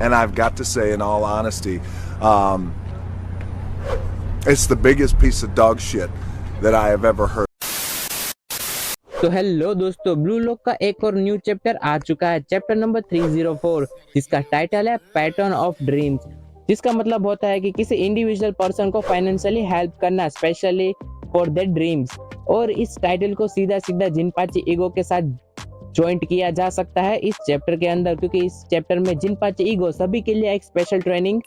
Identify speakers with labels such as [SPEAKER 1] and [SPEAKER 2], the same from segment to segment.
[SPEAKER 1] And I've got to say, in all honesty, it's the biggest piece of dog shit that I have ever heard.
[SPEAKER 2] तो hello दोस्तों, blue lock का एक और new chapter आ चुका है, chapter number 304, जिसका title है pattern of dreams. जिसका मतलब होता है कि किसी इंडिविजुअल पर्सन को फाइनेंशियली हेल्प करना, स्पेशली फॉर देयर ड्रीम्स। और इस टाइटल को सीधा सीधा जिनपाची ईगो के साथ ज्वाइंट किया जा सकता है इस चैप्टर के अंदर, क्योंकि इस चैप्टर में जिनपाची ईगो सभी के लिए एक स्पेशल ट्रेनिंग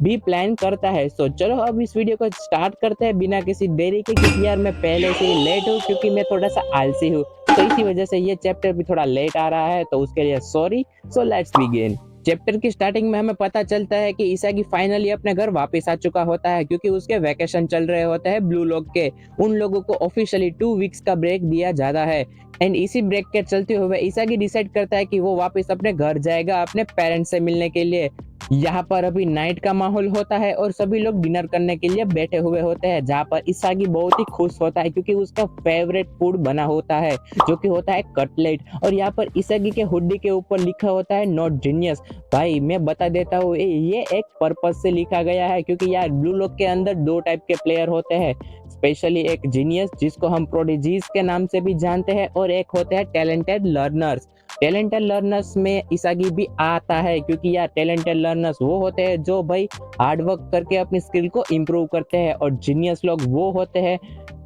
[SPEAKER 2] भी प्लान करता है। सो चलो अब इस वीडियो को स्टार्ट करते हैं बिना किसी देरी के, क्योंकि यार मैं पहले से ही लेट हूँ, क्योंकि मैं थोड़ा सा आलसी हूँ, तो इसी वजह से ये चैप्टर भी थोड़ा लेट आ रहा है, तो उसके लिए sorry. So let's begin. Chapter की स्टार्टिंग में हमें पता चलता है कि इसागी फाइनली अपने घर वापस आ चुका होता है, क्योंकि उसके वैकेशन चल रहे होते हैं ब्लू लॉक के। उन लोगों को ऑफिशियली 2 वीक्स का ब्रेक दिया जाता है, एंड इसी ब्रेक के चलते हुए इसागी डिसाइड करता है कि वो वापस अपने घर जाएगा अपने पेरेंट्स से मिलने के लिए। यहाँ पर अभी नाइट का माहौल होता है और सभी लोग डिनर करने के लिए बैठे हुए होते हैं, जहाँ पर इसागी बहुत ही खुश होता है, क्योंकि उसका फेवरेट फूड बना होता है, जो कि होता है कटलेट। और यहाँ पर इसागी के हुडी के ऊपर लिखा होता है नॉट जीनियस। भाई मैं बता देता हूँ, ये एक पर्पस से लिखा गया है, क्योंकि यार ब्लू लॉक के अंदर 2 टाइप के प्लेयर होते हैं, स्पेशली एक जीनियस जिसको हम प्रोडिजीज के नाम से भी जानते हैं, और एक होते हैं टैलेंटेड लर्नर्स। टैलेंटेड लर्नर्स में इसागी भी आता है, क्योंकि यार टैलेंटेड लर्नर्स वो होते हैं जो भाई हार्ड वर्क करके अपनी स्किल को इम्प्रूव करते हैं, और जीनियस लोग वो होते हैं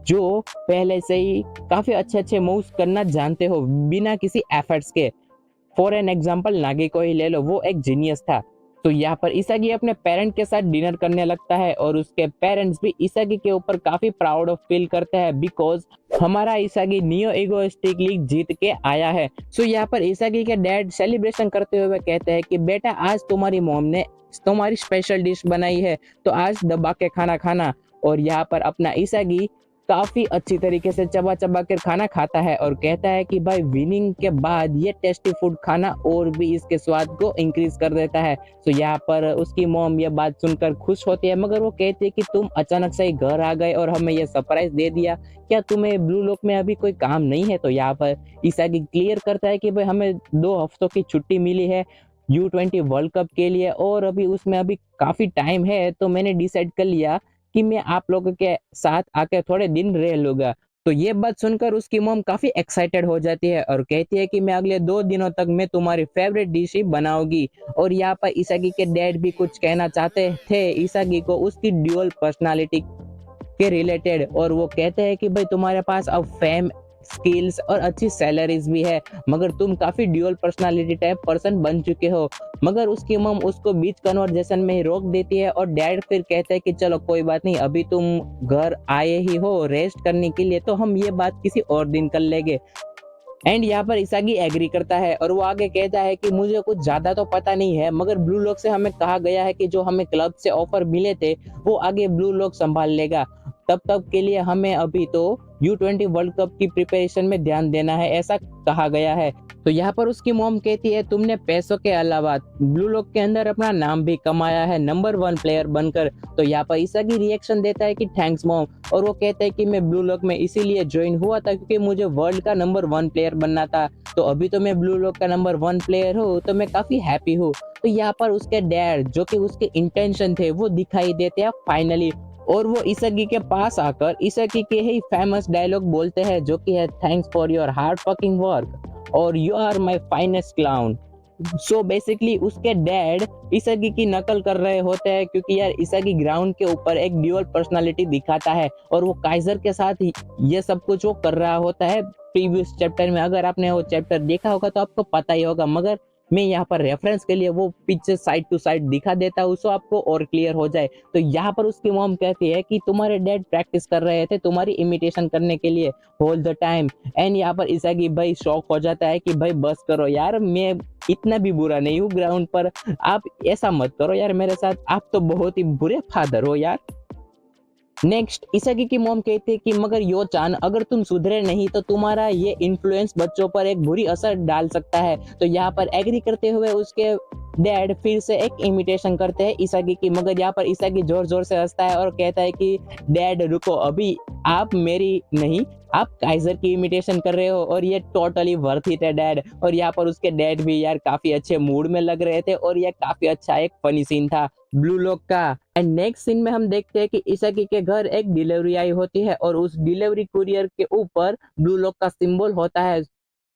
[SPEAKER 2] जो पहले से ही काफी अच्छे अच्छे मूव्स करना जानते हो बिना किसी एफर्ट्स के। फॉर एन एग्जाम्पल नागी को ही ले लो, वो एक जीनियस था। तो यहाँ पर इसागी अपने पेरेंट के साथ डिनर करने लगता है, और उसके पेरेंट्स भी इसागी के ऊपर काफी प्राउड ऑफ फील करते हैं, बिकॉज हमारा इसागी नियो इगोइस्टिकली जीत के आया है। सो यहाँ पर इसागी के डैड सेलिब्रेशन करते हुए कहते हैं कि बेटा आज तुम्हारी मॉम ने तुम्हारी स्पेशल डिश बनाई है, तो आज दबा के खाना खाना। और यहाँ पर अपना इसागी काफी अच्छी तरीके से चबा चबा कर खाना खाता है, और कहता है कि भाई विनिंग के बाद ये टेस्टी फूड खाना और भी इसके स्वाद को इंक्रीज कर देता है। तो यहाँ पर उसकी मॉम ये बात सुनकर खुश होती है, मगर वो कहती है कि तुम अचानक से ही घर आ गए और हमें ये सरप्राइज दे दिया, क्या तुम्हें ब्लू लॉक में अभी कोई काम नहीं है? तो यहाँ पर इसागी क्लियर करता है कि भाई हमें 2 हफ्तों की छुट्टी मिली है U20 वर्ल्ड कप के लिए, और अभी उसमें अभी काफी टाइम है, तो मैंने डिसाइड कर लिया कि मैं आप लोगों के साथ आके थोड़े दिन रह लूंगा। तो ये बात सुनकर उसकी मॉम काफी एक्साइटेड हो जाती है, और कहती है कि मैं अगले 2 दिनों तक मैं तुम्हारी फेवरेट डिश ही बनाऊंगी। और यहाँ पर इसागी के डैड भी कुछ कहना चाहते थे इसागी को उसकी ड्यूअल पर्सनालिटी के रिलेटेड, और वो कहते हैं कि भाई तुम्हारे पास अब फेम, स्किल्स और अच्छी सैलरीज भी है, मगर तुम काफी ड्यूअल पर्सनालिटी टाइप पर्सन बन चुके हो। मगर उसकी मम उसको बीच कन्वर्सेशन में ही रोक देती है, और डैड फिर कहते हैं कि चलो कोई बात नहीं, अभी तुम घर आए ही हो रेस्ट करने के लिए, तो हम ये बात किसी और दिन कर लेंगे। एंड यहाँ पर इसागी एग्री करता है, और वो आगे कहता है कि मुझे कुछ ज्यादा तो पता नहीं है, मगर ब्लू लॉक से हमें कहा गया है कि जो हमें क्लब से ऑफर मिले थे वो आगे ब्लू लॉक संभाल लेगा। तब तक के लिए हमें अभी तो U20 वर्ल्ड कप की प्रिपरेशन में ध्यान देना है, ऐसा कहा गया है। तो यहाँ पर उसकी मॉम कहती है तुमने पैसों के अलावा ब्लू लॉक के अंदर अपना नाम भी कमाया है नंबर 1 प्लेयर बनकर। तो यहाँ पर इसागी रिएक्शन देता है कि थैंक्स मॉम, और वो कहते हैं कि मैं ब्लू लॉक में इसीलिए ज्वाइन हुआ था क्योंकि मुझे वर्ल्ड का नंबर 1 प्लेयर बनना था। तो अभी तो मैं ब्लू लॉक का नंबर 1 प्लेयर हूँ, तो मैं काफी हैप्पी हूँ। तो यहाँ पर उसके डैड जो कि उसके इंटेंशन थे वो दिखाई देते हैं फाइनली, और वो इसागी के पास आकर इसागी के ही फेमस डायलॉग बोलते हैं, जो कि है thanks for your hard working work और you are my finest clown. So basically उसके डैड इसागी की नकल कर रहे होते हैं, क्योंकि यार इसागी ग्राउंड के ऊपर एक ड्यूअल पर्सनालिटी दिखाता है, और वो काइजर के साथ ये सब कुछ वो कर रहा होता है प्रीवियस चैप्टर में। अगर आपने वो चैप्टर देखा होगा तो आपको पता ही होगा, मगर मैं यहाँ पर रेफरेंस के लिए वो पिक्चर साइड टू साइड दिखा देता हूँ, सो आपको और क्लियर हो जाए। तो यहाँ पर उसकी मॉम कहती है कि तुम्हारे डैड प्रैक्टिस कर रहे थे तुम्हारी इमिटेशन करने के लिए होल द टाइम। एंड यहाँ पर इसागी भाई शॉक हो जाता है कि भाई बस करो यार, मैं इतना भी बुरा नहीं हूँ ग्राउंड पर, आप ऐसा मत करो यार मेरे साथ, आप तो बहुत ही बुरे फादर हो यार। नेक्स्ट इसागी की मॉम कहती है कि मगर यो चान, अगर तुम सुधरे नहीं तो तुम्हारा ये इन्फ्लुएंस बच्चों पर एक बुरी असर डाल सकता है। तो यहाँ पर एग्री करते हुए उसके डैड फिर से एक इमिटेशन करते हैं इसागी की, मगर यहाँ पर इसागी जोर जोर से हंसता है और कहता है कि डैड रुको, अभी आप मेरी नहीं, आप काइजर की इमिटेशन कर रहे हो और ये टोटली वर्थ इट है डैड। और यहाँ पर उसके डैड भी यार काफी अच्छे मूड में लग रहे थे और ये काफी अच्छा एक फनी सीन था ब्लू लॉक का। एंड नेक्स्ट सीन में हम देखते हैं कि इसागी के घर एक डिलीवरी आई होती है और उस डिलीवरी कुरियर के ऊपर ब्लू लॉक का सिंबल होता है।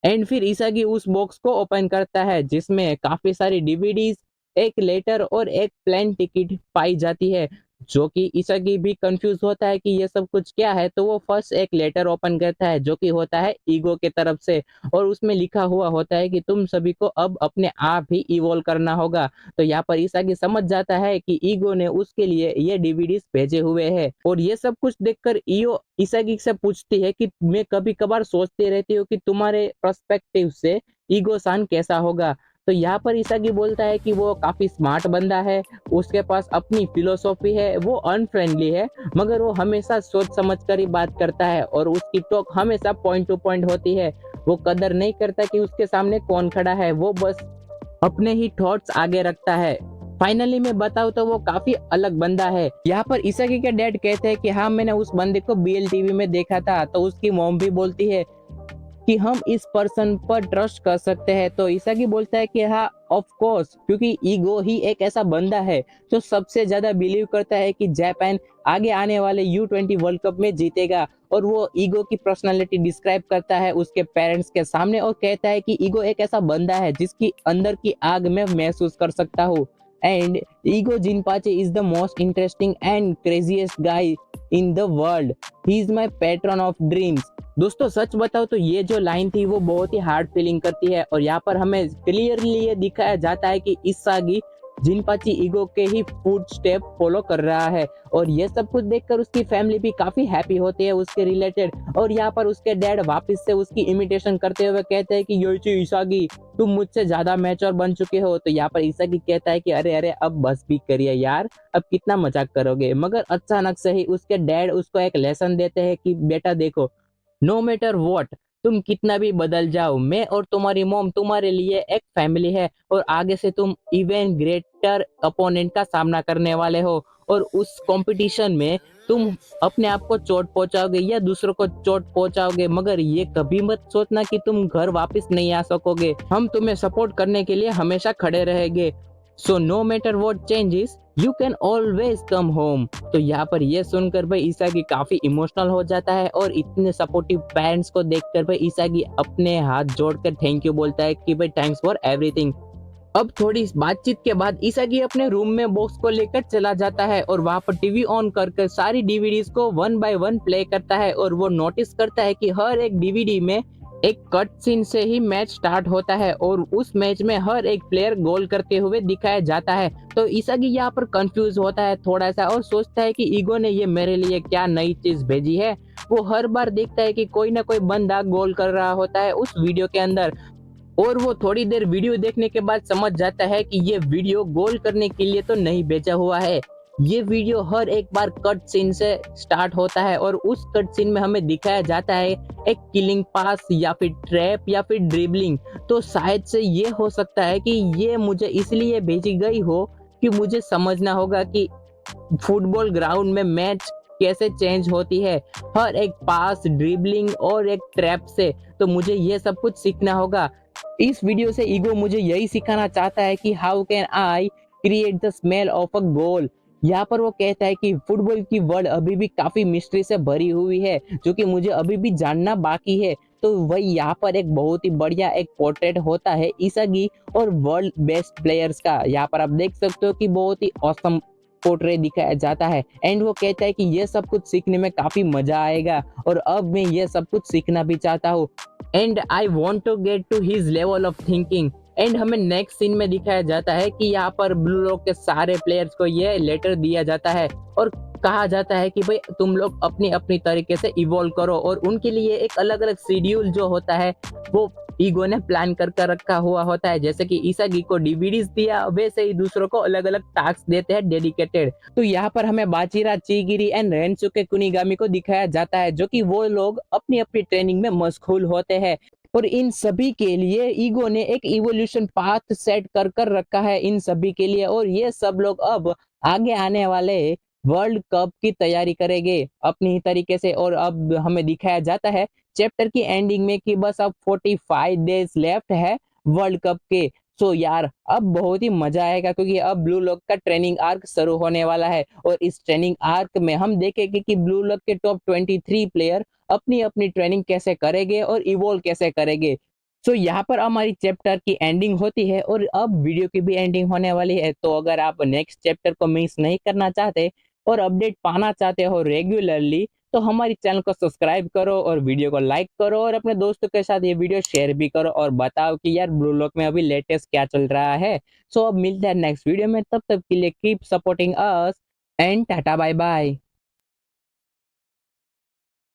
[SPEAKER 2] एंड फिर इसागी उस बॉक्स को ओपन करता है जिसमें काफी सारी डीवीडीज, एक लेटर और एक प्लेन टिकट पाई जाती है, जो कि इसागी भी कंफ्यूज होता है कि ये सब कुछ क्या है। तो वो फर्स्ट एक लेटर ओपन करता है जो कि होता है ईगो के तरफ से, और उसमें लिखा हुआ होता है कि तुम सभी को अब अपने आप ही इवॉल्व करना होगा। तो यहाँ पर इसागी समझ जाता है कि ईगो ने उसके लिए ये डीवीडीज भेजे हुए हैं। और ये सब कुछ देखकर ईओ इसागी से पूछती है कि मैं कभी कभार सोचती रहती हूँ कि तुम्हारे पर्सपेक्टिव से ईगो सान कैसा होगा। तो यहाँ पर इसागी बोलता है कि वो काफी स्मार्ट बंदा है, उसके पास अपनी फिलोसॉफी है, वो अनफ्रेंडली है, मगर वो हमेशा सोच समझ कर ही बात करता है और उसकी टॉक हमेशा पॉइंट टू पॉइंट होती है। वो कदर नहीं करता कि उसके सामने कौन खड़ा है, वो बस अपने ही थॉट्स आगे रखता है। फाइनली मैं बताऊं तो वो काफी अलग बंदा है। यहाँ पर इसागी के डैड कहते हैं कि हाँ मैंने उस बंदे को बीएलटीवी में देखा था। तो उसकी मॉम भी बोलती है कि हम इस पर्सन पर ट्रस्ट कर सकते हैं। तो इसागी बोलता है कि हाँ ऑफ कोर्स, क्योंकि ईगो ही एक ऐसा बंदा है जो सबसे ज्यादा बिलीव करता है कि जापान आगे आने वाले U20 वर्ल्ड कप में जीतेगा। और वो ईगो की पर्सनालिटी डिस्क्राइब करता है उसके पेरेंट्स के सामने और कहता है कि ईगो एक ऐसा बंदा है जिसकी अंदर की आग में महसूस कर सकता हूँ। And Ego Jinpachi is the most interesting and craziest guy in the world, he is my patron of dreams. दोस्तों सच बताओ तो ये जो लाइन थी वो बहुत ही हार्ड फीलिंग करती है और यहाँ पर हमें क्लियरली ये दिखाया जाता है कि इसागी जिनपाची ईगो के ही फुट स्टेप फॉलो कर रहा है। और ये सब कुछ देखकर उसकी फैमिली भी काफी हैप्पी होती है उसके रिलेटेड। और यहाँ पर उसके डैड वापस से उसकी इमिटेशन करते हुए कहते हैं कि योइची इसागी, तुम मुझसे ज्यादा मैच्योर बन चुके हो। तो यहाँ पर इसागी कहता है कि अरे अरे अब बस भी करिए यार, अब कितना मजाक करोगे। मगर अचानक से ही उसके डैड उसको एक लेसन देते हैं कि बेटा देखो, नो मैटर व्हाट, तुम कितना भी बदल जाओ, मैं और तुम्हारी मॉम तुम्हारे लिए एक फैमिली है और आगे से तुम इवन ग्रेटर अपोनेंट का सामना करने वाले हो। और उस कंपटीशन में तुम अपने आप को चोट पहुंचाओगे या दूसरों को चोट पहुंचाओगे, मगर ये कभी मत सोचना कि तुम घर वापस नहीं आ सकोगे। हम तुम्हें सपोर्ट करने के लिए हमेशा खड़े रहेंगे। So no matter what changes, you can always come home. तो यहाँ पर ये सुनकर भाई इसागी काफी इमोशनल हो जाता है और इतने सपोर्टिव पेरेंट्स को देखकर भाई इसागी अपने हाथ जोड़कर थैंक यू बोलता है कि भाई थैंक्स फॉर एवरीथिंग। अब थोड़ी इस बातचीत के बाद इसागी अपने रूम में बॉक्स को लेकर चला जाता है और वहां पर टीवी ऑन करके सारी डीवीडीज को वन बाय वन प्ले करता है। और वो नोटिस करता है कि हर एक डीवीडी में एक कट सीन से ही मैच स्टार्ट होता है और उस मैच में हर एक प्लेयर गोल करते हुए दिखाया जाता है। तो इसागी यहाँ पर कंफ्यूज होता है थोड़ा सा और सोचता है कि ईगो ने ये मेरे लिए क्या नई चीज भेजी है। वो हर बार देखता है कि कोई ना कोई बंदा गोल कर रहा होता है उस वीडियो के अंदर, और वो थोड़ी देर वीडियो देखने के बाद समझ जाता है कि ये वीडियो गोल करने के लिए तो नहीं भेजा हुआ है। ये वीडियो हर एक बार कट सीन से स्टार्ट होता है और उस कट सीन में हमें दिखाया जाता है एक किलिंग पास या फिर ट्रैप या फिर ड्रिबलिंग। तो शायद से ये हो सकता है कि ये मुझे इसलिए भेजी गई हो कि मुझे समझना होगा कि फुटबॉल ग्राउंड में मैच कैसे चेंज होती है, हर एक पास, ड्रिबलिंग और एक ट्रैप से। तो मुझे ये सब कुछ सीखना होगा। इस वीडियो से ईगो मुझे यही सिखाना चाहता है कि how can I create the smell of a goal. यहाँ पर वो कहता है कि फुटबॉल की वर्ल्ड अभी भी काफी मिस्ट्री से भरी हुई है जो कि मुझे अभी भी जानना बाकी है। तो वही यहाँ पर एक बहुत ही बढ़िया एक पोर्ट्रेट होता है इसागी और वर्ल्ड बेस्ट प्लेयर्स का। यहाँ पर आप देख सकते हो कि बहुत ही औसम पोर्ट्रेट दिखाया जाता है। एंड वो कहता है कि ये सब कुछ सीखने में काफी मजा आएगा और अब मैं ये सब कुछ सीखना भी चाहता हूँ। And I want to get to his level of thinking. And हमें नेक्स्ट सीन में दिखाया जाता है कि यहाँ पर ब्लू लॉक के सारे प्लेयर्स को ये लेटर दिया जाता है और कहा जाता है कि भाई तुम लोग अपनी अपनी तरीके से इवॉल्व करो और उनके लिए एक अलग अलग शेड्यूल जो होता है वो ईगो ने प्लान कर कर रखा हुआ होता है। जैसे कि इसागी को डीवीडीज दिया, वैसे ही दूसरों को अलग अलग टास्क देते हैं डेडिकेटेड। तो यहाँ पर हमें बाचिरा, चीगिरी एंड रेनसुके कुनिगामी को दिखाया जाता है, जो कि वो लोग अपनी अपनी ट्रेनिंग में मशगूल होते हैं। और इन सभी के लिए ईगो ने एक इवोल्यूशन पाथ सेट कर कर रखा है इन सभी के लिए, और ये सब लोग अब आगे आने वाले वर्ल्ड कप की तैयारी करेंगे अपनी ही तरीके से। और अब हमें दिखाया जाता है चैप्टर की एंडिंग में कि बस अब 45 डेज लेफ्ट है वर्ल्ड कप के। सो यार अब बहुत ही मजा आएगा, क्योंकि अब ब्लू लॉक का ट्रेनिंग आर्क शुरू होने वाला है, और इस ट्रेनिंग आर्क में हम देखेंगे कि ब्लू लॉक के टॉप 23 प्लेयर अपनी अपनी ट्रेनिंग कैसे करेंगे और इवोल्व कैसे करेंगे। सो यहाँ पर हमारी चैप्टर की एंडिंग होती है, और अब वीडियो की भी एंडिंग होने वाली है। तो अगर आप नेक्स्ट चैप्टर को मिस नहीं करना चाहते और अपडेट पाना चाहते हो रेगुलरली, तो हमारी चैनल को सब्सक्राइब करो और वीडियो को लाइक करो, और अपने दोस्तों के साथ ये वीडियो शेयर भी करो, और बताओ कि यार ब्लू लॉक में अभी लेटेस्ट क्या चल रहा है। सो अब मिलते हैं नेक्स्ट वीडियो में, तब तक के लिए keep supporting us and tata bye bye.